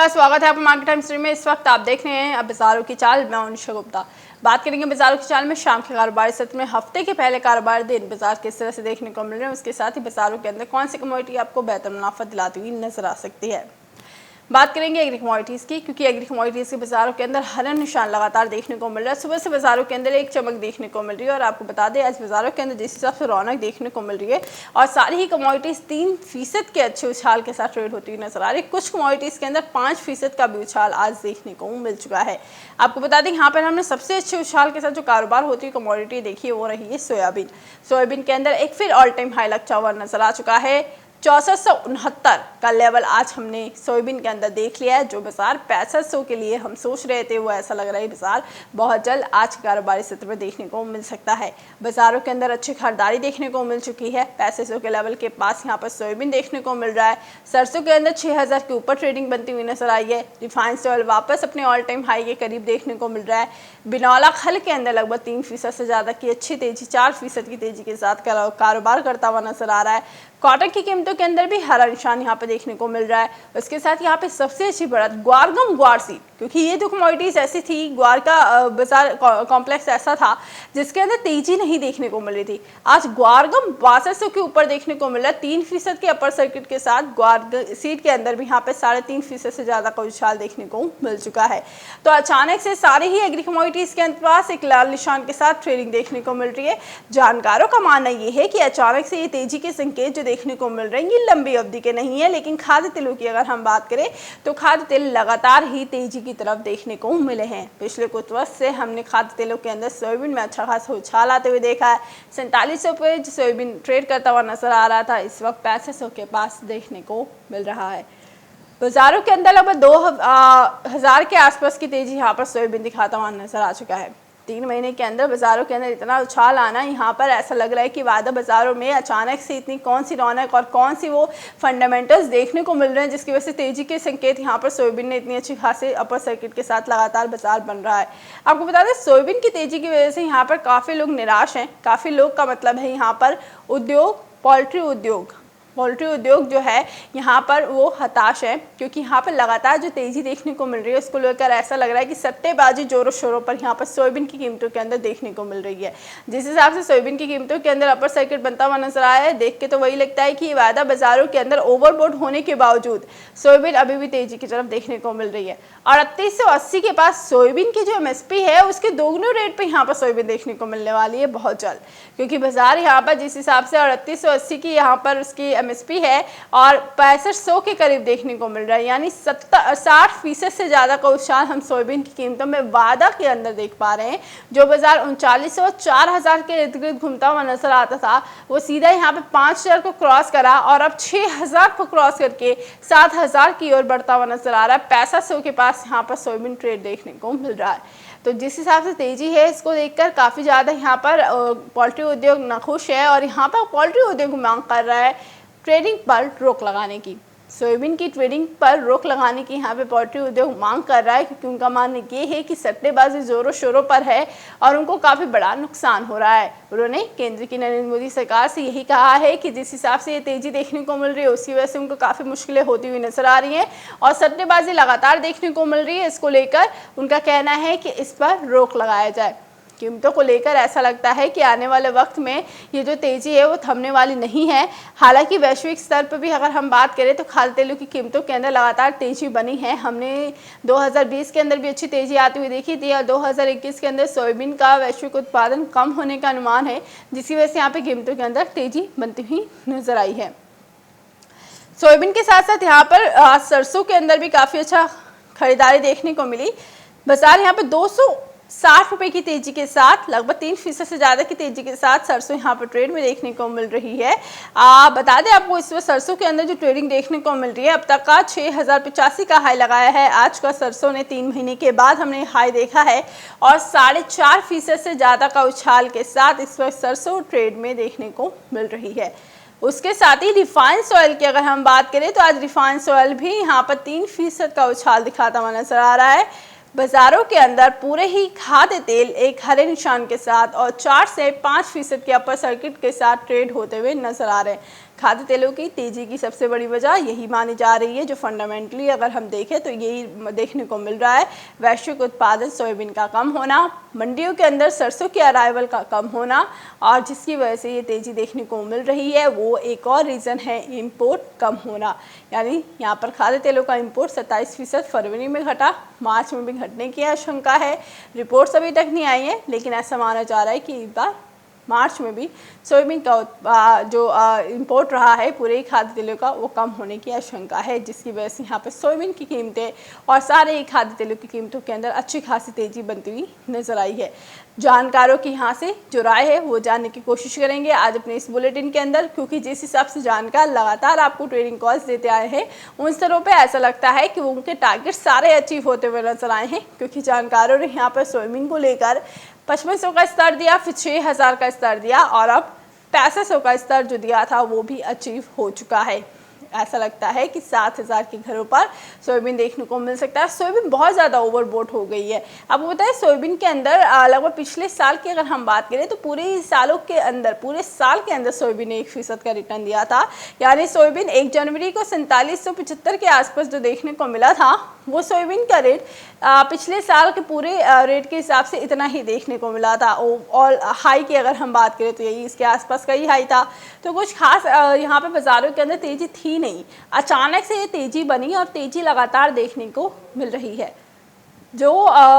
नमस्कार, स्वागत है आपका मार्केट टाइम्स में। इस वक्त आप देख रहे हैं अब बाजारों की चाल। मैं उनिशा गुप्ता बात करेंगे बाजारों की चाल में। शाम के कारोबारी सत्र में हफ्ते के पहले कारोबार दिन बाजार किस तरह से देखने को मिल रहे हैं, उसके साथ ही बाजारों के अंदर कौन सी कमोडिटी आपको बेहतर मुनाफा दिलाती हुई नजर आ सकती है। बात करेंगे एग्री कमोडिटीज़ की, क्योंकि एग्री कमोडिटीज़ के बाजारों के अंदर हरा निशान लगातार देखने को मिल रहा है। सुबह से बाजारों के अंदर एक चमक देखने को मिल रही है और आपको बता दें आज बाजारों के अंदर जिस हिसाब से रौनक देखने को मिल रही है और सारी ही कमोडिटीज़ 3% के अच्छे उछाल के साथ ट्रेड होती हुई नजर आ रही है। कुछ कमोडिटीज़ के अंदर 5% का भी उछाल आज देखने को मिल चुका है। आपको बता दें यहाँ पर हमने सबसे अच्छे उछाल के साथ जो कारोबार होती है कमोडिटी देखी है वो रही है सोयाबीन। सोयाबीन के अंदर एक फिर ऑल टाइम हाई लगता हुआ नजर आ चुका है। 6469 का लेवल आज हमने सोयाबीन के अंदर देख लिया है। जो बाजार 6500 के लिए हम सोच रहे थे वो ऐसा लग रहा है बाजार बहुत जल्द आज के कारोबारी सत्र में देखने को मिल सकता है। बाजारों के अंदर अच्छी खरीदारी देखने को मिल चुकी है। 6500 के लेवल के पास यहाँ पर सोयाबीन देखने को मिल रहा है। सरसों के अंदर 6000 के ऊपर ट्रेडिंग बनती हुई नजर आई है। रिफाइंड ऑयल वापस अपने ऑल टाइम हाई के करीब देखने को मिल रहा है। बिनौला खल के अंदर लगभग 3% से ज़्यादा की अच्छी तेजी, 4% की तेजी के साथ कारोबार करता हुआ नजर आ रहा है। कॉटन की कीमतों के अंदर भी हरा निशान यहाँ पे देखने को मिल रहा है। उसके साथ यहाँ पे सबसे अच्छी बढ़त ग्वारगम ग्वार सीड, क्योंकि ये जो कमोडिटीज ऐसी थी, ग्वार का बाजार कॉम्प्लेक्स ऐसा था जिसके अंदर तेजी नहीं देखने को मिल रही थी। आज ग्वारगम 6200 के ऊपर देखने को मिल रहा है। 3% के अपर सर्किट के साथ ग्वार सीड के अंदर भी यहाँ पे 3.5% से ज्यादा का उछाल देखने को मिल चुका है। तो अचानक से सारे ही एग्री कमोडिटीज के पास एक लाल निशान के साथ ट्रेडिंग देखने को मिल रही है। जानकारों का मानना यह है कि अचानक से ये तेजी के संकेत जो देखने को मिल रहे हैं ये लंबी अवधि के नहीं है। लेकिन खाद्य तेलों की अगर हम बात करें तो खाद्य तेल लगातार ही तेजी की तरफ देखने को मिले हैं। पिछले कुछ वर्ष से हमने खाद्य तेलों के अंदर सोयाबीन में अच्छा खासा उछाल आते हुए देखा है। 4700 पे सोयाबीन ट्रेड करता हुआ नजर आ रहा था, इस वक्त 6500 के पास देखने को मिल रहा है। बाजारों के अंदर लगभग 2000 के आसपास की तेजी यहाँ पर सोयाबीन दिखाता हुआ नजर आ चुका है। 3 महीने के अंदर बाजारों के अंदर इतना उछाल आना, यहाँ पर ऐसा लग रहा है कि वादा बाजारों में अचानक से इतनी कौन सी रौनक और कौन सी वो फंडामेंटल्स देखने को मिल रहे हैं जिसकी वजह से तेजी के संकेत यहाँ पर सोयाबीन ने इतनी अच्छी खासी अपर सर्किट के साथ लगातार बाजार बन रहा है। आपको बता दें सोयाबीन की तेजी की वजह से यहाँ पर काफ़ी लोग निराश हैं। काफ़ी लोग का मतलब है यहाँ पर उद्योग, पोल्ट्री उद्योग जो है यहाँ पर वो हताश है, क्योंकि यहाँ पर लगातार जो तेजी देखने को मिल रही है उसको लेकर ऐसा लग रहा है कि सट्टेबाजी जोरों शोरों पर यहाँ पर सोयाबीन की कीमतों के अंदर देखने को मिल रही है। जिस हिसाब से सोयाबीन की कीमतों के अंदर अपर सर्किट बनता हुआ नजर आया है, देख के तो वही लगता है कि ये वायदा बाजारों के अंदर ओवरबोट होने के बावजूद सोयाबीन अभी भी तेजी की तरफ देखने को मिल रही है। और 3880 के पास सोयाबीन की जो MSP है उसके दोगुने रेट पर यहाँ पर सोयाबीन देखने को मिलने वाली है बहुत जल्द, क्योंकि बाजार यहाँ पर जिस हिसाब से 3880 की यहाँ पर उसकी MSP है और 6500 के करीब देखने को मिल रहा है, यानी 60% से ज्यादा का उछाल हम सोयाबीन की कीमतों में वादा के अंदर देख पा रहे हैं। जो बाजार 3900 4000 के इर्द गिर्द घूमता हुआ नजर आता था वो सीधा यहाँ पे 5000 को क्रॉस करा और अब 6000 को क्रॉस करके 7000 की ओर बढ़ता हुआ नजर आ रहा है। 6500 के पास यहाँ पर सोयाबीन ट्रेड देखने को मिल रहा है। तो जिस हिसाब से तेजी है इसको देखकर काफ़ी ज़्यादा यहाँ पर पोल्ट्री उद्योग नाखुश है और यहाँ पर पोल्ट्री उद्योग मांग कर रहा है ट्रेडिंग पर रोक लगाने की। सोयाबीन की ट्रेडिंग पर रोक लगाने की यहाँ पे पोल्ट्री उद्योग मांग कर रहा है, क्योंकि उनका मानना ये है कि सट्टेबाजी जोरों शोरों पर है और उनको काफ़ी बड़ा नुकसान हो रहा है। उन्होंने केंद्र की नरेंद्र मोदी सरकार से यही कहा है कि जिस हिसाब से ये तेजी देखने को मिल रही है उसकी वजह से उनको काफ़ी मुश्किलें होती हुई नजर आ रही हैं और सट्टेबाजी लगातार देखने को मिल रही है। इसको लेकर उनका कहना है कि इस पर रोक लगाया जाए। कीमतों को लेकर ऐसा लगता है कि आने वाले वक्त में ये जो तेजी है वो थमने वाली नहीं है। हालांकि वैश्विक स्तर पर भी अगर हम बात करें तो खाद्य तेलों की कीमतों के अंदर लगातार तेजी बनी है। हमने 2020 के अंदर भी अच्छी तेजी आती हुई देखी थी और 2021 के अंदर सोयाबीन का वैश्विक उत्पादन कम होने का अनुमान है, जिसकी वजह से यहाँ पे कीमतों के अंदर तेजी बनती हुई नजर आई है। सोयाबीन के साथ साथ यहाँ पर सरसों के अंदर भी काफ़ी अच्छा खरीदारी देखने को मिली। बाजार यहाँ पर 260 रुपए की तेजी के साथ लगभग 3% से ज़्यादा की तेजी के साथ सरसों यहाँ पर ट्रेड में देखने को मिल रही है। बता दें आपको इस वक्त सरसों के अंदर जो ट्रेडिंग देखने को मिल रही है अब तक का 6085 का हाई लगाया है। आज का सरसों ने 3 महीने के बाद हमने हाई देखा है और 4.5% से ज़्यादा का उछाल के साथ इस वक्त सरसों ट्रेड में देखने को मिल रही है। उसके साथ ही रिफाइंड ऑयल की अगर हम बात करें तो आज रिफाइंड ऑयल भी यहाँ पर 3% का उछाल दिखाता हुआ नजर आ रहा है। बाजारों के अंदर पूरे ही खाद्य तेल एक हरे निशान के साथ और 4 से 5% के अपर सर्किट के साथ ट्रेड होते हुए नजर आ रहे हैं। खाद्य तेलों की तेजी की सबसे बड़ी वजह यही मानी जा रही है, जो फंडामेंटली अगर हम देखें तो यही देखने को मिल रहा है। वैश्विक उत्पादन सोयाबीन का कम होना, मंडियों के अंदर सरसों के अराइवल का कम होना, और जिसकी वजह से ये तेजी देखने को मिल रही है। वो एक और रीज़न है इंपोर्ट कम होना, यानी यहाँ पर खाद्य तेलों का इंपोर्ट 27% फरवरी में घटा, मार्च में भी घटने की आशंका है। रिपोर्ट्स अभी तक नहीं आई है, लेकिन ऐसा माना जा रहा है कि इस बार मार्च में भी सोयाबीन का जो इंपोर्ट रहा है पूरे खाद्य तेलों का, वो कम होने की आशंका है, जिसकी वजह से यहाँ पर सोयाबीन की कीमतें और सारे ही खाद्य तेलों की कीमतों के अंदर अच्छी खासी तेजी बनती हुई नजर आई है। जानकारों की यहाँ से जो राय है वो जानने की कोशिश करेंगे आज अपने इस बुलेटिन के अंदर, क्योंकि जिस हिसाब से जानकार लगातार आपको ट्रेडिंग कॉल्स देते आए हैं, उन स्तरों पे ऐसा लगता है कि उनके टारगेट सारे अचीव होते हुए नजर आए हैं, क्योंकि जानकारों ने यहाँ पर सोयाबीन को लेकर 5500 का स्तर दिया, फिर 6000 का स्तर दिया, और अब 6500 का स्तर जो दिया था वो भी अचीव हो चुका है। ऐसा लगता है कि 7000 के घरों पर सोयाबीन देखने को मिल सकता है। सोयाबीन बहुत ज़्यादा ओवरबोट हो गई है। अब बताएं सोयाबीन के अंदर लगभग पिछले साल की अगर हम बात करें तो पूरे साल के अंदर सोयाबीन ने 1% का रिटर्न दिया था, यानी सोयाबीन 1 जनवरी को 4775 के आसपास जो देखने को मिला था, वो सोयाबीन का रेट पिछले साल के पूरे रेट के हिसाब से इतना ही देखने को मिला था। और हाई की अगर हम बात करें तो यही इसके आसपास का ही हाई था। तो कुछ खास यहाँ पे बाज़ारों के अंदर तेज़ी थी नहीं, अचानक से ये तेज़ी बनी और तेज़ी लगातार देखने को मिल रही है। जो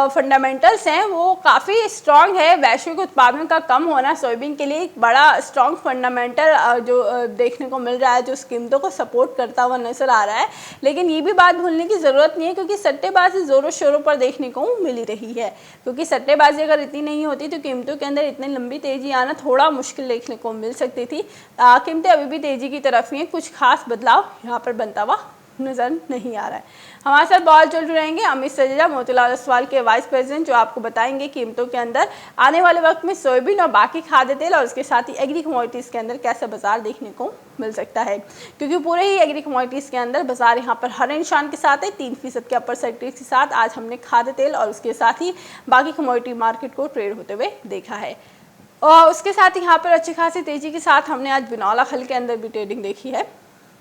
फंडामेंटल्स हैं वो काफ़ी स्ट्रॉन्ग है। वैश्विक उत्पादन का कम होना सोयाबीन के लिए एक बड़ा स्ट्रॉन्ग फंडामेंटल जो देखने को मिल रहा है, जो कीमतों को सपोर्ट करता हुआ नजर आ रहा है। लेकिन ये भी बात भूलने की ज़रूरत नहीं है, क्योंकि सट्टेबाजी ज़ोरों शोरों पर देखने को मिल ही रही है। क्योंकि सट्टेबाजी अगर इतनी नहीं होती तो कीमतों के अंदर इतनी लंबी तेज़ी आना थोड़ा मुश्किल देखने को मिल सकती थी। कीमतें अभी भी तेज़ी की तरफ ही हैं, कुछ खास बदलाव यहाँ पर बनता हुआ नजर नहीं आ रहा है। हमारे साथ बहुत जुड़ रहेंगे अमित सजजा, मोतीलाल ओसवाल के वाइस प्रेसिडेंट, जो आपको बताएंगे कीमतों के अंदर आने वाले वक्त में सोयाबीन और बाकी खाद्य तेल और उसके साथ ही एग्री कमोडिटीज़ के अंदर कैसा बाजार देखने को मिल सकता है। क्योंकि पूरे ही एग्री कमोडिटीज़ के अंदर बाजार यहाँ पर हरे निशान के साथ है, 3% के अपर सेक्टर के साथ आज हमने खाद्य तेल और उसके साथ ही बाकी कमोडिटी मार्केट को ट्रेड होते हुए देखा है। और उसके साथ ही यहाँ पर अच्छी खासी तेज़ी के साथ हमने आज बिनौला खल के अंदर भी ट्रेडिंग देखी है।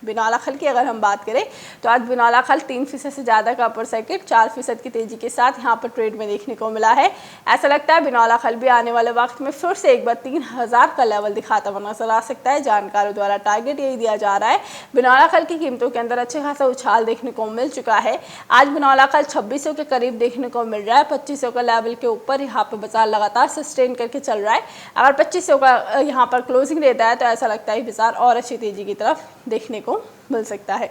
बिनौला खल की अगर हम बात करें तो आज बिनौला खल 3% से ज़्यादा का अपर सर्किट 4% की तेज़ी के साथ यहाँ पर ट्रेड में देखने को मिला है। ऐसा लगता है बिनौला खल भी आने वाले वक्त में फिर से एक बार 3000 का लेवल दिखाता हुआ नजर आ सकता है। जानकारों द्वारा टारगेट यही दिया जा रहा है। बिनौला खल की कीमतों के अंदर अच्छे खासा उछाल देखने को मिल चुका है। आज बिनौला खल 2600 के करीब देखने को मिल रहा है। 2500 का लेवल के ऊपर यहाँ पर बाजार लगातार सस्टेन करके चल रहा है। अगर 2500 का यहाँ पर क्लोजिंग रहता है तो ऐसा लगता है बाजार और अच्छी तेज़ी की तरफ देखने को मिल सकता है।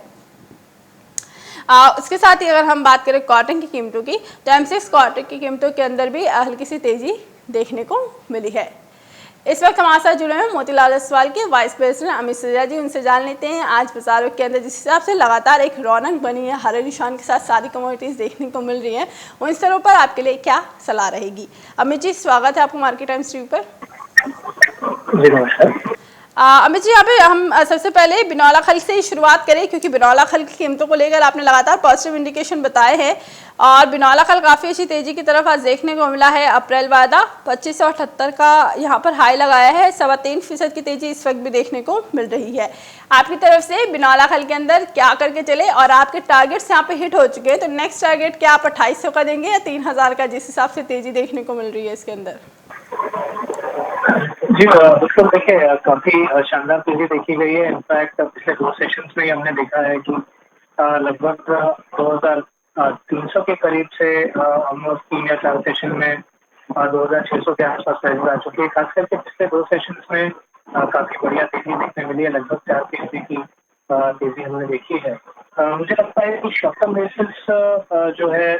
उसके साथ ही अगर हम बात करें कॉटन की कीमतों की, तो M6 कॉटन की कीमतों के अंदर भी हल्की सी तेज़ी देखने को मिली है। इस वक्त हमारे साथ जुड़े हैं मोतीलाल ओसवाल के वाइस प्रेसिडेंट अमित सजजा जी। उनसे जान लेते हैं आज बाजारों के अंदर जिस हिसाब से लगातार एक रौनक बनी है, हरे निशान के साथ सारी कमोडिटीज़ देखने को मिल रही हैं, उन स्तरों पर आपके लिए क्या सलाह रहेगी? अमित जी, स्वागत है आपको मार्केट टाइम्स टीवी पर। जी नमस्कार। अमित जी, यहाँ पे हम सबसे पहले बिनौला खल से ही शुरुआत करें, क्योंकि बिनौला खल की कीमतों को लेकर आपने लगातार पॉजिटिव इंडिकेशन बताए हैं और बिनौला खल काफ़ी अच्छी तेज़ी की तरफ आज देखने को मिला है। अप्रैल वादा 2578 का यहाँ पर हाई लगाया है। 3.25% की तेज़ी इस वक्त भी देखने को मिल रही है। आपकी तरफ से बिनौला खल के अंदर क्या करके चले और आपके टारगेट्स यहाँ पे हिट हो चुके हैं, तो नेक्स्ट टारगेट क्या आप 2800 का देंगे या 3000 का, जिस हिसाब से तेज़ी देखने को मिल रही है इसके अंदर? जी बिल्कुल, देखिए काफी शानदार तेजी देखी गई है। इनफैक्ट पिछले 2 सेशंस में हमने देखा है कि लगभग 2300 के करीब से हम 3 या 4 सेशन में 2600 के आसपास प्राइस आ चुकी है। खास करके पिछले 2 सेशंस में काफी बढ़िया तेजी देखने मिली है। लगभग 4% की तेजी हमने देखी है। मुझे लगता है कि शॉर्ट टर्म बेसिस जो है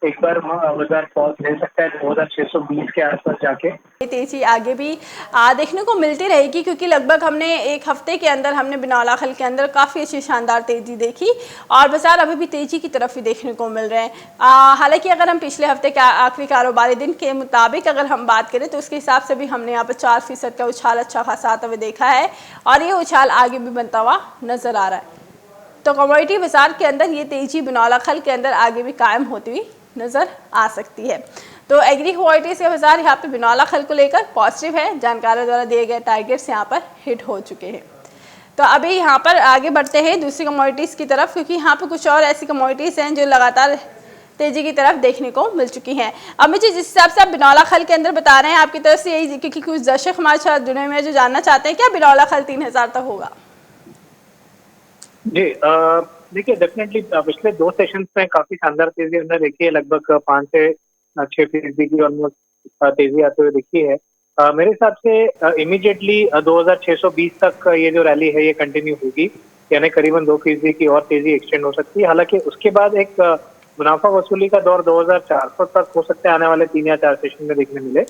एक बार बाजार पॉज ले सकता है 2620 के आसपास जाके। तेजी आगे भी देखने को मिलती रहेगी, क्योंकि लगभग हमने एक हफ्ते के अंदर हमने बिनौला खल के अंदर काफ़ी अच्छी शानदार तेज़ी देखी और बाजार अभी भी तेज़ी की तरफ ही देखने को मिल रहे हैं। हालांकि अगर हम पिछले हफ्ते के आखिरी कारोबारी दिन के मुताबिक अगर हम बात करें तो उसके हिसाब से भी हमने यहाँ पर 4% का उछाल अच्छा खासा आता हुआ देखा है और ये उछाल आगे भी बनता हुआ नजर आ रहा है। तो कमोडिटी बाजार के अंदर ये तेज़ी बिनौला खल के अंदर आगे भी कायम होती हुई नज़र आ सकती है। तो एग्री कमोडिटीज़ के बाजार यहाँ पे बिनौला खल को लेकर पॉजिटिव है। जानकारों द्वारा दिए गए टारगेट्स यहाँ पर हिट हो चुके हैं। तो अभी यहाँ पर आगे बढ़ते हैं दूसरी कमोडिटीज़ की तरफ, क्योंकि यहाँ पर कुछ और ऐसी कमोडिटीज़ हैं जो लगातार तेजी की तरफ देखने को मिल चुकी हैं। अमित जी, जिस हिसाब से आप बिनौला खल के अंदर बता रहे हैं, आपकी तरफ से यही, क्योंकि कुछ दर्शक हमारे साथ जुड़े हुए हैं जो जानना चाहते हैं क्या बिनौला खल 3000 तक होगा? जी, देखिए डेफिनेटली पिछले 2 सेशंस में काफी शानदार तेजी हमने देखी है, लगभग 5 से 6% की ऑलमोस्ट तेजी आते हुए दिखी है। मेरे हिसाब से इमीडिएटली 2620 तक ये जो रैली है ये कंटिन्यू होगी, यानी करीबन 2% की और तेजी एक्सटेंड हो सकती है। हालांकि उसके बाद एक मुनाफा वसूली का दौर 2400 तक हो सकता है, आने वाले 3 या 4 सेशन में देखने मिले।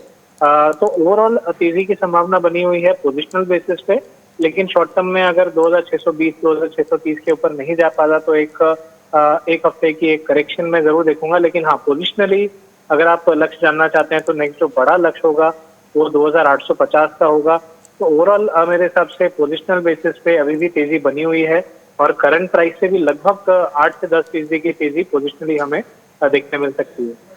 तो ओवरऑल तेजी की संभावना बनी हुई है पोजिशनल बेसिस पे, लेकिन शॉर्ट टर्म में अगर 2620 2630 के ऊपर नहीं जा पाता तो एक हफ्ते की एक करेक्शन में जरूर देखूंगा। लेकिन हाँ, पोजिशनली अगर आप लक्ष्य जानना चाहते हैं तो नेक्स्ट जो बड़ा लक्ष्य होगा वो 2850 का होगा। तो ओवरऑल मेरे हिसाब से पोजिशनल बेसिस पे अभी भी तेजी बनी हुई है और करंट प्राइस से भी लगभग 8 से 10% की तेजी पोजिशनली हमें देखने मिल सकती है।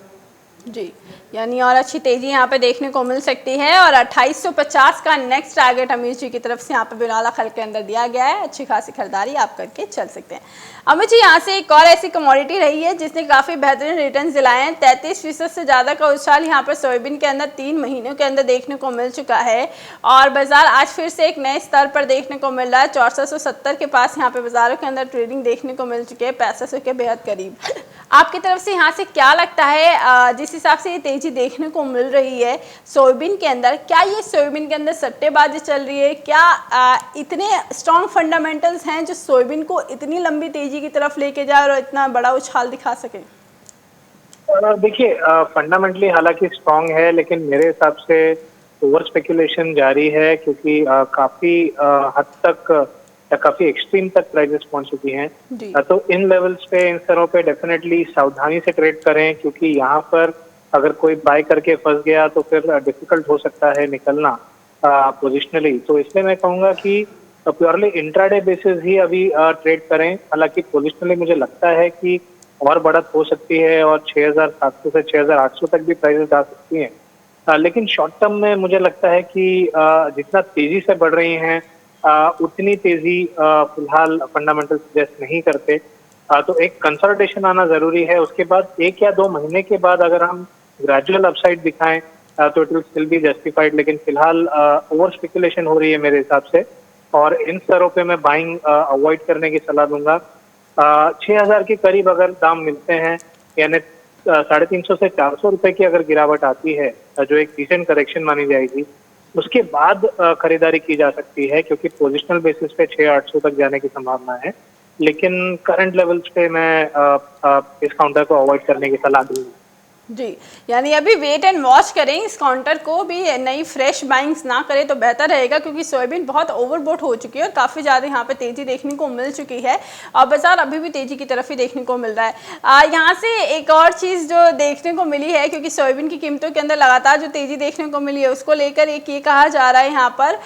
जी, यानी और अच्छी तेजी यहाँ पे देखने को मिल सकती है और 2850 का नेक्स्ट टारगेट अमित जी की तरफ से यहाँ पे बिनौला खल के अंदर दिया गया है। अच्छी खासी खरीदारी आप करके चल सकते हैं। अमित जी, यहाँ से एक और ऐसी कमोडिटी रही है जिसने काफ़ी बेहतरीन रिटर्न दिलाए हैं। 33% से ज़्यादा का उछाल यहाँ पर सोयाबीन के अंदर 3 महीनों के अंदर देखने को मिल चुका है और बाजार आज फिर से एक नए स्तर पर देखने को मिल रहा है। 6470 के पास यहाँ पे बाजारों के अंदर ट्रेडिंग देखने को मिल चुकी है, 6500 के बेहद करीब। आपकी तरफ से यहाँ से क्या लगता है, जिस हिसाब से ये तेजी देखने को मिल रही है सोयाबीन के अंदर, क्या ये सोयाबीन के अंदर सट्टेबाजी चल रही है? क्या इतने स्ट्रॉन्ग फंडामेंटल्स हैं जो सोयाबीन को इतनी लंबी तेजी की तरफ लेके जाए और इतना बड़ा उछाल दिखा सके? देखिए, फंडामेंटली हालांकि स्ट्रांग है, लेकिन मेरे हिसाब से ओवर स्पेकुलेशन जारी है, क्योंकि काफी हद तक काफी एक्सट्रीम तक प्राइसेस पहुंच चुकी हैं। तो इन लेवल्स पे, इन स्तरों पे डेफिनेटली सावधानी से ट्रेड करें, क्योंकि यहाँ पर अगर कोई बाय करके फंस गया तो फिर डिफिकल्ट हो सकता है निकलना पोजिशनली। तो इसलिए मैं कहूँगा कि प्योरली इंट्राडे बेसिस ही अभी ट्रेड करें। हालांकि पोजिशनली मुझे लगता है कि और बढ़त हो सकती है और 6700 से 6800 तक भी प्राइसेस जा सकती हैं। लेकिन शॉर्ट टर्म में मुझे लगता है कि जितना तेजी से बढ़ रही हैं उतनी तेजी फिलहाल फंडामेंटल सजेस्ट नहीं करते। तो एक कंसल्टेशन आना जरूरी है। उसके बाद 1 या 2 महीने के बाद अगर हम ग्रेजुअल अपसाइड दिखाएं तो it will still be justified. लेकिन फिलहाल ओवर स्पेकुलेशन हो रही है मेरे हिसाब से, और इन स्तरों पे मैं बाइंग अवॉइड करने की सलाह दूंगा। 6000 के करीब अगर दाम मिलते हैं, यानी 350 से 400 रुपए की अगर गिरावट आती है, जो एक डिसेंट करेक्शन मानी जाएगी, उसके बाद खरीदारी की जा सकती है, क्योंकि पोजिशनल बेसिस पे 600-800 तक जाने की संभावना है। लेकिन करंट लेवल्स पे मैं इस काउंटर को अवॉइड करने की सलाह दूंगा। जी, यानी अभी वेट एंड वॉच करें, इस काउंटर को भी नई फ्रेश बाइंग्स ना करें तो बेहतर रहेगा, क्योंकि सोयाबीन बहुत ओवरबोट हो चुकी है और काफ़ी ज़्यादा यहाँ पे तेज़ी देखने को मिल चुकी है और बाजार अभी भी तेज़ी की तरफ ही देखने को मिल रहा है। यहाँ से एक और चीज़ जो देखने को मिली है, क्योंकि सोयाबीन की कीमतों के अंदर लगातार जो तेज़ी देखने को मिली है उसको लेकर एक ये कहा जा रहा है यहाँ पर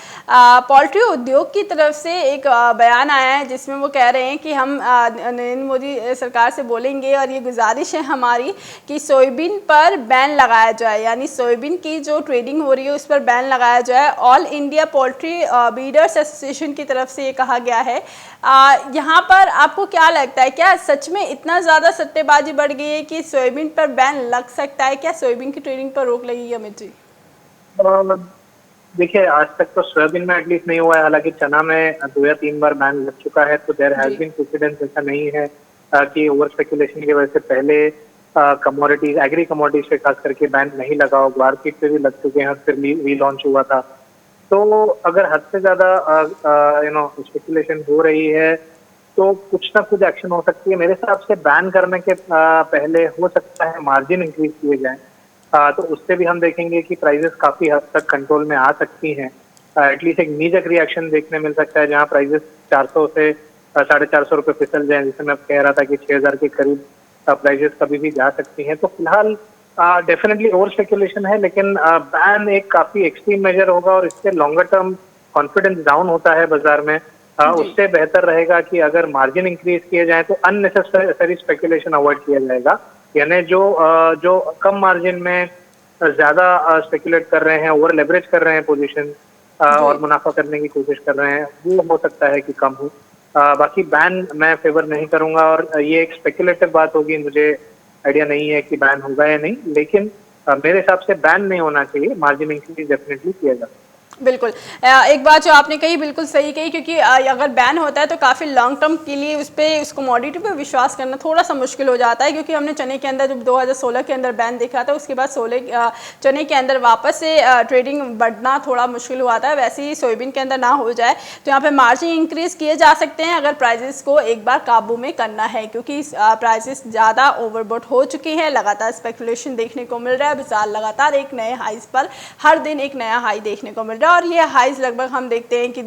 पोल्ट्री उद्योग की तरफ से एक बयान आया है जिसमें वो कह रहे हैं कि हम नरेंद्र मोदी सरकार से बोलेंगे और ये गुजारिश है हमारी कि सोयाबीन पर बैन लगाया जाए, यानी सोयाबीन की जो ट्रेडिंग हो रही है उस पर बैन लगाया जाए। All India poultry breeders association की तरफ से ये कहा गया है। यहाँ पर आपको क्या लगता है, क्या सच में इतना ज़्यादा सट्टेबाजी बढ़ गई है कि सोयाबीन पर बैन लग सकता है? क्या सोयाबीन की ट्रेडिंग पर रोक लगेगी अमित जी? देखिए, आज तक तो सोयाबीन में एटलीस्ट नहीं हुआ है। हालांकि चना में 2 या 3 बार बैन लग चुका है, तो देयर हैज बीन प्रेसिडेंस। ऐसा नहीं है कि ओवर स्पेकुलेशन की वजह से पहले कमोडिटीज, एग्री कमोडिटीज पे खास करके बैन नहीं लगा हो। ग्वार कीट पे भी लग चुके हैं, फिर रीलॉन्च हुआ था। तो अगर हद से ज्यादा स्पेकुलेशन हो रही है तो कुछ ना कुछ एक्शन हो सकती है। मेरे हिसाब से बैन करने के पहले हो सकता है मार्जिन इंक्रीज किए जाएं, तो उससे भी हम देखेंगे कि प्राइसेस काफी हद तक कंट्रोल में आ सकती हैं। एटलीस्ट एक नीजक रिएक्शन देखने मिल सकता है, जहां प्राइसेस 400 से 450 रुपए फिसल जाए, जिसे मैं कह रहा था कि 6000 के करीब प्राइसेस कभी भी जा सकती हैं। तो फिलहाल डेफिनेटली ओवर स्पेकुलेशन है, लेकिन बैन एक काफी एक्सट्रीम मेजर होगा और इससे लॉन्गर टर्म कॉन्फिडेंस डाउन होता है बाजार में। उससे बेहतर रहेगा कि अगर मार्जिन इंक्रीज किए जाए तो अननेसेसरी स्पेकुलेशन अवॉइड किया जाएगा। यानी जो कम मार्जिन में ज्यादा स्पेकुलेट कर रहे हैं, ओवर लेवरेज कर रहे हैं पोजीशन, और मुनाफा करने की कोशिश कर रहे हैं, वो हो सकता है कि कम हो। बाकी बैन मैं फेवर नहीं करूंगा, और ये एक स्पेकुलेटिव बात होगी, मुझे आइडिया नहीं है कि बैन होगा या नहीं, लेकिन मेरे हिसाब से बैन नहीं होना चाहिए, मार्जिन इंक्रीज डेफिनेटली किया जा सकता है। बिल्कुल। एक बात जो आपने कही बिल्कुल सही कही, क्योंकि अगर बैन होता है तो काफ़ी लॉन्ग टर्म के लिए उस कमोडिटी पे विश्वास करना थोड़ा सा मुश्किल हो जाता है, क्योंकि हमने चने के अंदर जब 2016 के अंदर बैन देखा था, उसके बाद चने के अंदर वापस से ट्रेडिंग बढ़ना थोड़ा मुश्किल हुआ था। वैसे ही सोयाबीन के अंदर ना हो जाए तो यहाँ पे मार्जिन इंक्रीज किए जा सकते हैं अगर प्राइजेस को एक बार काबू में करना है, क्योंकि प्राइजेस ज़्यादा ओवरबॉट हो चुकी हैं। लगातार स्पेकुलेशन देखने को मिल रहा है, बाजार लगातार एक नए हाइस पर हर दिन एक नया हाई देखने को मिल रहा है, और ये हाइज लगभग हम देखते हैं कि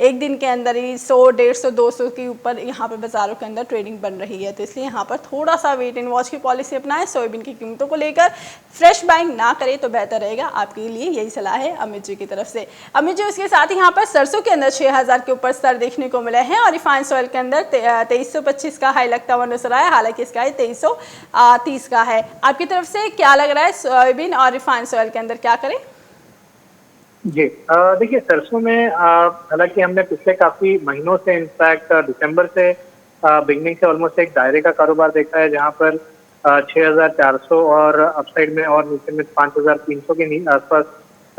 एक दिन के अंदर ही 100, 150, 200 के ऊपर यहाँ पे बाजारों के अंदर ट्रेडिंग बन रही है। तो इसलिए यहाँ पर थोड़ा सा वेट एंड वॉच की पॉलिसी अपनाएं, सोयाबीन की कीमतों को लेकर फ्रेश बाइंग ना करें तो बेहतर रहेगा। आपके लिए यही सलाह है अमित जी की तरफ से। अमित जी, उसके साथ ही यहाँ पर सरसों के अंदर 6000 के ऊपर स्तर देखने को मिले हैं, और रिफाइंड ऑयल के अंदर 2325 का हाई लगता हुआ नजर आया, हालांकि इसका हाई 2330 का है। आपकी तरफ से क्या लग रहा है, सोयाबीन और रिफाइंड ऑयल के अंदर क्या करें? जी, देखिए सरसों में हालांकि हमने पिछले काफी महीनों से, इनफैक्ट दिसंबर से बिगनिंग से ऑलमोस्ट एक दायरे का कारोबार देखा है, जहां पर 6400 और अपसाइड में और नीचे में 5300 के आसपास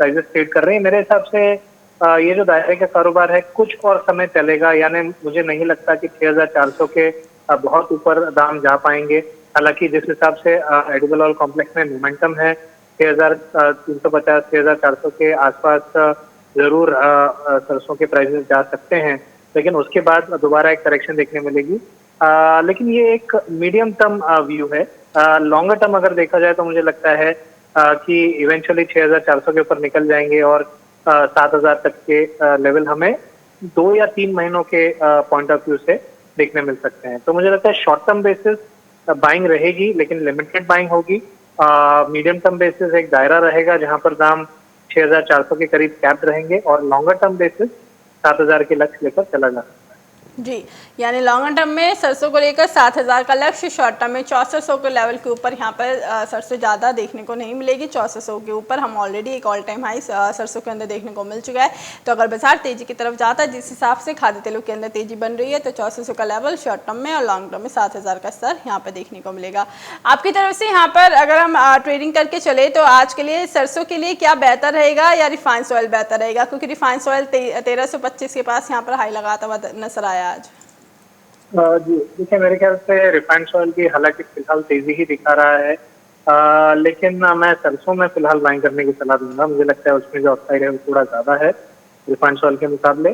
प्राइसेस ट्रेड कर रहे हैं। मेरे हिसाब से ये जो दायरे का कारोबार है कुछ और समय चलेगा, यानी मुझे नहीं लगता कि 6400 के बहुत ऊपर दाम जा पाएंगे। हालांकि जिस हिसाब से एडिबल ऑयल कॉम्प्लेक्स में मोमेंटम है, 6350, 6400 के आसपास जरूर सरसों के प्राइसेस जा सकते हैं, लेकिन उसके बाद दोबारा एक करेक्शन देखने मिलेगी। लेकिन ये एक मीडियम टर्म व्यू है। लॉन्गर टर्म अगर देखा जाए तो मुझे लगता है कि इवेंचुअली 6400 के ऊपर निकल जाएंगे, और 7000 तक के लेवल हमें 2 या 3 महीनों के पॉइंट ऑफ व्यू से देखने मिल सकते हैं। तो मुझे लगता है शॉर्ट टर्म बेसिस बाइंग रहेगी, लेकिन लिमिटेड बाइंग होगी। मीडियम टर्म बेसिस एक दायरा रहेगा जहां पर दाम 6400 के करीब कैप्ड रहेंगे, और लॉन्गर टर्म बेसिस 7000 के लक्ष्य लेकर चला जा सकता है। जी, यानी लॉन्ग टर्म में सरसों को लेकर 7000 का लक्ष्य, शॉर्ट टर्म में 6400 के लेवल के ऊपर यहाँ पर सरसों ज़्यादा देखने को नहीं मिलेगी। 6400 के ऊपर हम ऑलरेडी एक ऑल टाइम हाई सरसों के अंदर देखने को मिल चुका है। तो अगर बाजार तेजी की तरफ जाता है, जिस हिसाब से खाद्य तेलों के अंदर तेजी बन रही है, तो 6400 का लेवल शॉर्ट टर्म में और लॉन्ग टर्म में 7000 का स्तर यहाँ पर देखने को मिलेगा। आपकी तरफ से यहाँ पर अगर हम ट्रेडिंग करके चले तो आज के लिए सरसों के लिए क्या बेहतर रहेगा या रिफाइंड ऑयल बेहतर रहेगा, क्योंकि रिफाइंड ऑयल 1325 के पास यहाँ पर हाई लगाता हुआ नजर आया आज? जी देखिए, मेरे ख्याल से रिफाइंड ऑयल की हालांकि फिलहाल तेजी ही दिखा रहा है, लेकिन मैं सरसों में फिलहाल बाइंग करने की सलाह दूंगा। मुझे लगता है उसमें जो अपसाइड है वो थोड़ा ज्यादा है रिफाइंड ऑयल के मुकाबले।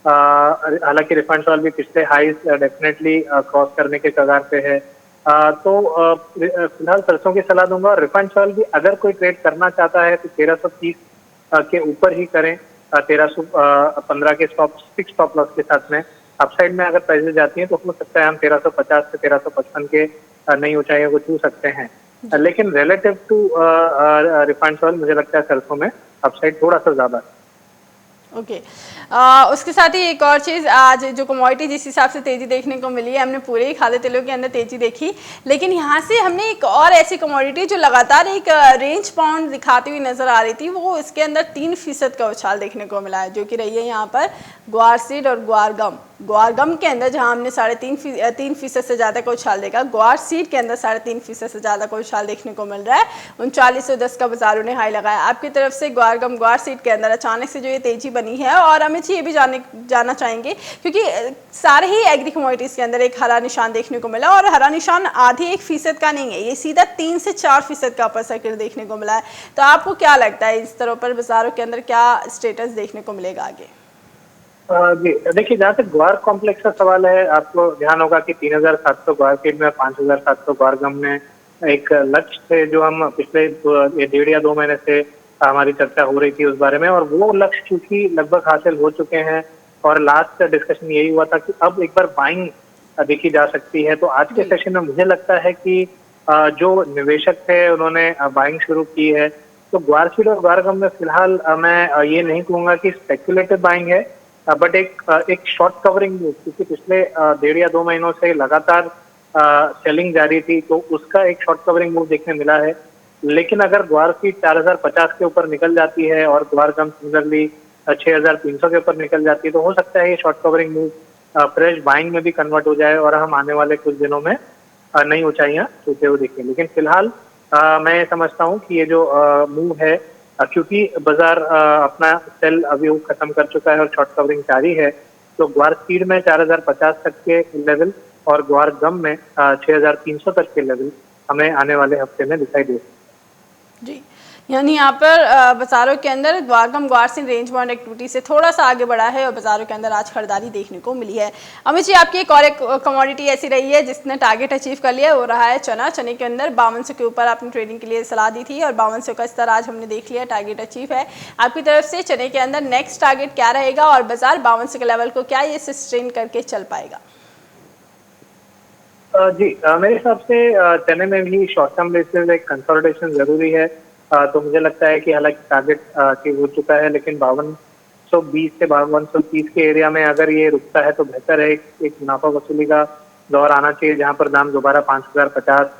हालांकि रिफाइंड ऑयल भी पिछले हाईज डेफिनेटली क्रॉस करने के कगार पे है, तो फिलहाल सरसों की सलाह दूंगा। रिफाइंड ऑयल भी अगर कोई ट्रेड करना चाहता है तो 1330 के ऊपर ही करें, 1315 के फिक्स स्टॉप लॉस के साथ में। अपसाइड में अगर प्राइसेस जाती हैं तो हो सकता है हम 1350 से 1355 के नई ऊंचाइयों को छू सकते हैं, लेकिन रिलेटिव टू रिफाइंड ऑयल मुझे लगता है सरसों में अपसाइड थोड़ा सा ज्यादा है। ओके उसके साथ ही एक और चीज़, आज जो कमोडिटी जिस हिसाब से तेज़ी देखने को मिली है, हमने पूरे ही खाद्य तेलों के अंदर तेज़ी देखी, लेकिन यहाँ से हमने एक और ऐसी कमोडिटी जो लगातार एक रेंज बाउंड दिखाती हुई नज़र आ रही थी, वो इसके अंदर 3% का उछाल देखने को मिला है, जो कि रही है यहाँ पर ग्वार सीड और ग्वार गम के अंदर, जहाँ हमने 3.5% से ज़्यादा का उछाल देखा। ग्वार सीड के अंदर 3.5% से ज़्यादा का उछाल देखने को मिल रहा है। 3910 का बाजारों ने हाई लगाया। आपकी तरफ से ग्वार सीड के अंदर अचानक से जो ये तेजी बनी है, और अमित जी ये भी जानना चाहेंगे क्योंकि सारे ही एग्री कमोडिटीज़ के अंदर एक हरा निशान देखने को मिला, और हरा निशान आधी 1% का नहीं है, ये सीधा 3 से 4% का अपर सर्किट देखने को मिला है। तो आपको क्या लगता है इस तरह पर बाजारों के अंदर क्या स्टेटस देखने को मिलेगा आगे? जी देखिए, जहाँ तक ग्वार कॉम्प्लेक्स का सवाल है, आपको ध्यान होगा कि 3700 ग्वार फीड में 5700 ग्वार गम में एक लक्ष्य थे जो हम पिछले 1.5 या 2 महीने से हमारी चर्चा हो रही थी उस बारे में, और वो लक्ष्य चूंकि लगभग हासिल हो चुके हैं, और लास्ट डिस्कशन यही हुआ था कि अब एक बार बाइंग देखी जा सकती है। तो आज के सेशन में मुझे लगता है कि जो निवेशक थे उन्होंने बाइंग शुरू की है। तो ग्वार फीड और ग्वार गम में फिलहाल मैं ये नहीं कहूंगा कि स्पेकुलेटिव बाइंग है, बट एक शॉर्ट कवरिंग मूव, क्योंकि पिछले 1.5 या 2 महीनों से लगातार सेलिंग जारी थी, तो उसका एक शॉर्ट कवरिंग मूव देखने मिला है। लेकिन अगर ग्वार फीड 4050 के ऊपर निकल जाती है और ग्वार गम सिमिलरली 6,300 के ऊपर निकल जाती है तो हो सकता है ये short covering move fresh buying में भी कन्वर्ट हो जाए और हम आने वाले कुछ दिनों में नई ऊंचाइयां छूते हुए दिखें। लेकिन फिलहाल मैं ये समझता हूँ कि ये जो मूव है क्योंकि बाजार अपना सेल अभी वो खत्म कर चुका है और शॉर्ट कवरिंग जारी है, तो ग्वार स्पीड में 4,050 तक के लेवल और ग्वार गम में 6,300 तक के लेवल हमें आने वाले हफ्ते में दिखाई दे। जी, यानी यहाँ पर बाजारों के अंदर ग्वारगम ग्वारसिन रेंज बाउंड एक्टिविटी से थोड़ा सा आगे बढ़ा है और बाजारों के अंदर आज खरीदारी देखने को मिली है। अमित जी, आपकी एक और एक कमोडिटी ऐसी रही है जिसने टारगेट अचीव कर लिया, वो रहा है चना। चने के अंदर 5200 के ऊपर आपने ट्रेडिंग के लिए सलाह दी थी और 5200 का स्तर आज हमने देख लिया, टारगेट अचीव है आपकी तरफ से। चने के अंदर नेक्स्ट टारगेट क्या रहेगा और बाजार 5200 के लेवल को क्या ये सस्टेन करके चल पाएगा? जी, मेरे हिसाब से चने में भी शॉर्ट टर्म बेसिस एक कंसोलिडेशन जरूरी है। तो मुझे लगता है कि हालांकि टारगेट अचीव हो चुका है, लेकिन 5220 से 5230 के एरिया में अगर ये रुकता है तो बेहतर है। एक मुनाफा वसूली का दौर आना चाहिए जहां पर दाम दोबारा 5050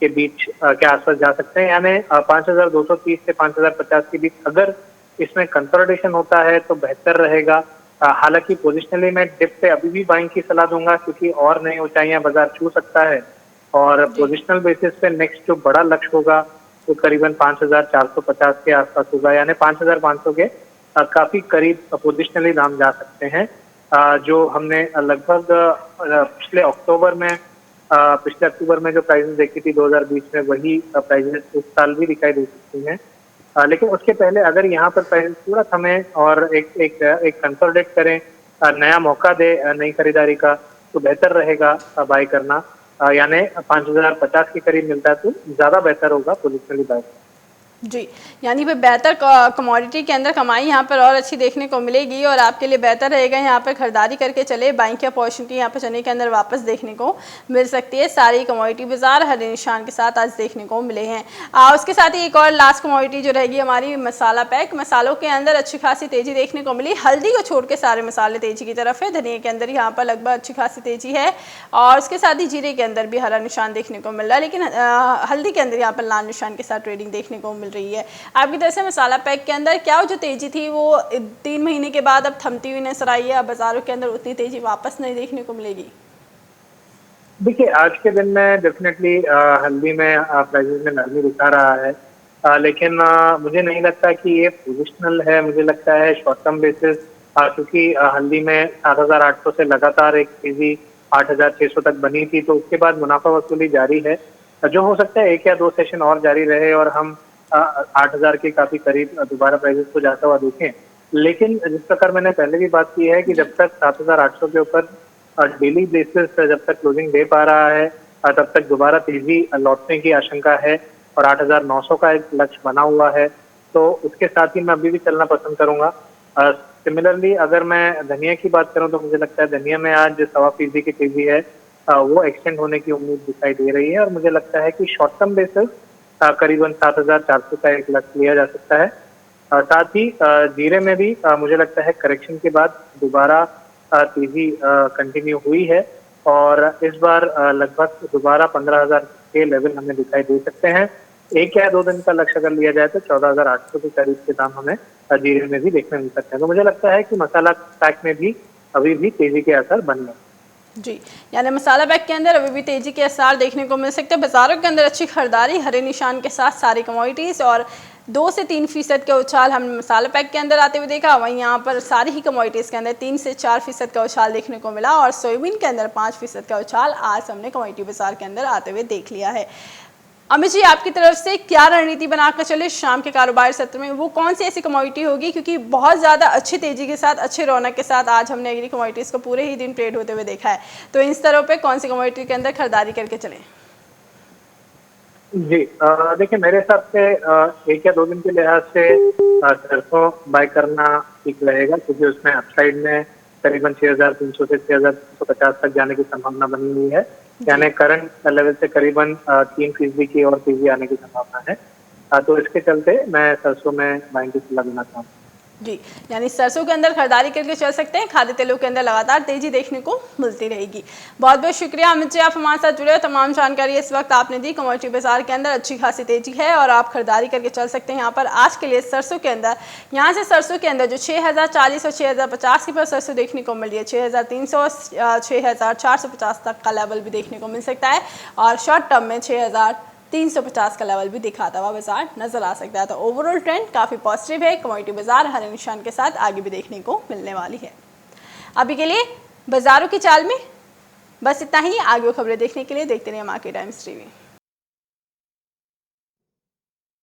के बीच के आसपास जा सकते हैं, यानी 5230 से 5050 के बीच अगर इसमें कंसोलिडेशन होता है तो बेहतर रहेगा। हालांकि पोजिशनली मैं डिप पे अभी भी बाइंग की सलाह दूंगा क्योंकि और नई ऊंचाइयां बाजार छू सकता है और पोजिशनल बेसिस पे नेक्स्ट जो बड़ा लक्ष्य होगा वो करीबन 5,450 के आसपास होगा, यानी 5,500 के काफी करीब पोजिशनली दाम जा सकते हैं। जो हमने लगभग पिछले अक्टूबर में जो प्राइसेस देखी थी 2020 में, वही प्राइसेस इस साल भी दिखाई दे सकती हैं। लेकिन उसके पहले अगर यहाँ पर प्राइसेस पूरा थमें और एक कंसोलिडेट करें, नया मौका दे नई खरीदारी का, तो बेहतर रहेगा बाय करना। यानी 5,050 के करीब मिलता है तो ज्यादा बेहतर होगा पोजिशनली बाय। जी, यानी पे बेहतर कमोडिटी के अंदर कमाई यहाँ पर और अच्छी देखने को मिलेगी और आपके लिए बेहतर रहेगा यहाँ पर खरीदारी करके चले। बाइंग की अपॉर्चुनिटी यहाँ पर चने के अंदर वापस देखने को मिल सकती है। सारी कमोडिटी बाजार हरे निशान के साथ आज देखने को मिले हैं। उसके साथ ही एक और लास्ट कमोडिटी जो रहेगी हमारी मसाला पैक। मसालों के अंदर अच्छी खासी तेजी देखने को मिली, हल्दी को छोड़ के सारे मसाले तेजी की तरफ है। धनिया के अंदर यहाँ पर लगभग अच्छी खासी तेजी है और उसके साथ ही जीरे के अंदर भी हरा निशान देखने को मिल रहा है, लेकिन हल्दी के अंदर यहाँ पर लाल निशान के साथ ट्रेडिंग देखने को मिल रही है। आपकी तरफ से मसाला पैक के अंदर क्या जो तेजी थी वो 3 महीने के बाद अब थमती हुई नजर आई है, अब बाजारों के अंदर उतनी तेजी वापस नहीं देखने को मिलेगी? देखिए, आज के दिन में डेफिनेटली हल्दी में प्राइसेस में नरमी दिखा रहा है, लेकिन मुझे नहीं लगता कि ये पोजिशनल है। मुझे लगता है शॉर्ट टर्म बेसिस, क्योंकि हल्दी में 7,800 से लगातार एक तेजी 8,600 तक बनी थी, तो उसके बाद मुनाफा वसूली जारी है। जो हो सकता है 1 या 2 सेशन और जारी रहे और हम 8,000 के काफी करीब दोबारा प्राइसेस को जाता हुआ देखें। लेकिन जिस प्रकार मैंने पहले भी बात की है कि जब तक 7,800 के ऊपर डेली बेसिस जब तक क्लोजिंग दे पा रहा है तब तक दोबारा तेजी लौटने की आशंका है और 8,900 का एक लक्ष्य बना हुआ है, तो उसके साथ ही मैं अभी भी चलना पसंद करूंगा। सिमिलरली अगर मैं धनिया की बात करूं तो मुझे लगता है धनिया में आज 1.25% की तेजी है, वो एक्सटेंड होने की उम्मीद दिखाई दे रही है और मुझे लगता है कि शॉर्ट टर्म बेसिस करीबन 7,400 का एक लक्ष्य लिया जा सकता है। साथ ही जीरे में भी मुझे लगता है करेक्शन के बाद दोबारा तेजी कंटिन्यू हुई है और इस बार लगभग दोबारा 15,000 के लेवल हमें दिखाई दे सकते हैं। 1 या 2 दिन का लक्ष्य अगर लिया जाए तो 14,800 के करीब के दाम हमें जीरे में भी देखने मिल सकते हैं। तो मुझे लगता है कि मसाला पैक में भी अभी भी तेजी के असर बन रहे हैं। जी, यानी मसाला पैक के अंदर अभी भी तेजी के असर देखने को मिल सकते हैं। बाजारों के अंदर अच्छी खरीदारी हरे निशान के साथ सारी कमोडिटीज़ और 2 से 3% का उछाल हमने मसाला पैक के अंदर आते हुए देखा। वहीं यहाँ पर सारी ही कमोडिटीज़ के अंदर 3 से 4% का उछाल देखने को मिला और सोयाबीन के अंदर 5% का उछाल आज हमने कमोडिटी बाजार के अंदर आते हुए देख लिया है। अमित जी, आपकी तरफ से क्या रणनीति बनाकर चले शाम के कारोबार सत्र में? वो कौन सी ऐसी कमोडिटी होगी, क्योंकि बहुत ज़्यादा अच्छी तेजी के साथ अच्छे रौनक के साथ आज हमने एग्री कमोडिटीज़ को पूरे ही दिन ट्रेड होते हुए देखा है, तो इन स्तरों पे कौन सी कमोडिटी के अंदर खरीदारी करके चलें? जी, देखिए मेरे हिसाब से 1 या 2 दिन के लिहाज से सरसों बाय करना ठीक रहेगा, क्योंकि उसमें अपसाइड में करीबन 6,300 से 6,350 तक जाने की संभावना बनी हुई है, यानी करंट लेवल से करीबन 3% की और तेजी आने की संभावना है। तो इसके चलते मैं सरसों में बाइंग की सलाह देना चाहूँगा। जी, यानी सरसों के अंदर खरीदारी करके चल सकते हैं। खाद्य तेलों के अंदर लगातार तेजी देखने को मिलती रहेगी। बहुत बहुत शुक्रिया अमित जी, आप हमारे साथ जुड़े, तमाम जानकारी इस वक्त आपने दी। कमोडिटी बाजार के अंदर अच्छी खासी तेजी है और आप खरीदारी करके चल सकते हैं। यहाँ पर आज के लिए सरसों के अंदर, यहाँ से सरसों के अंदर जो 6040 और 6050 के पास सरसों देखने को मिल रही है, 6300 और 6450 तक का लेवल भी देखने को मिल सकता है और शॉर्ट टर्म में 6350 का लेवल भी दिखाता हुआ बाजार नजर आ सकता है। तो ओवरऑल ट्रेंड काफ़ी पॉजिटिव है। कमोडिटी बाजार हरे निशान के साथ आगे भी देखने को मिलने वाली है। अभी के लिए बाजारों की चाल में बस इतना ही। आगे खबरें देखने के लिए देखते रहिए मार्केट टाइम्स टीवी।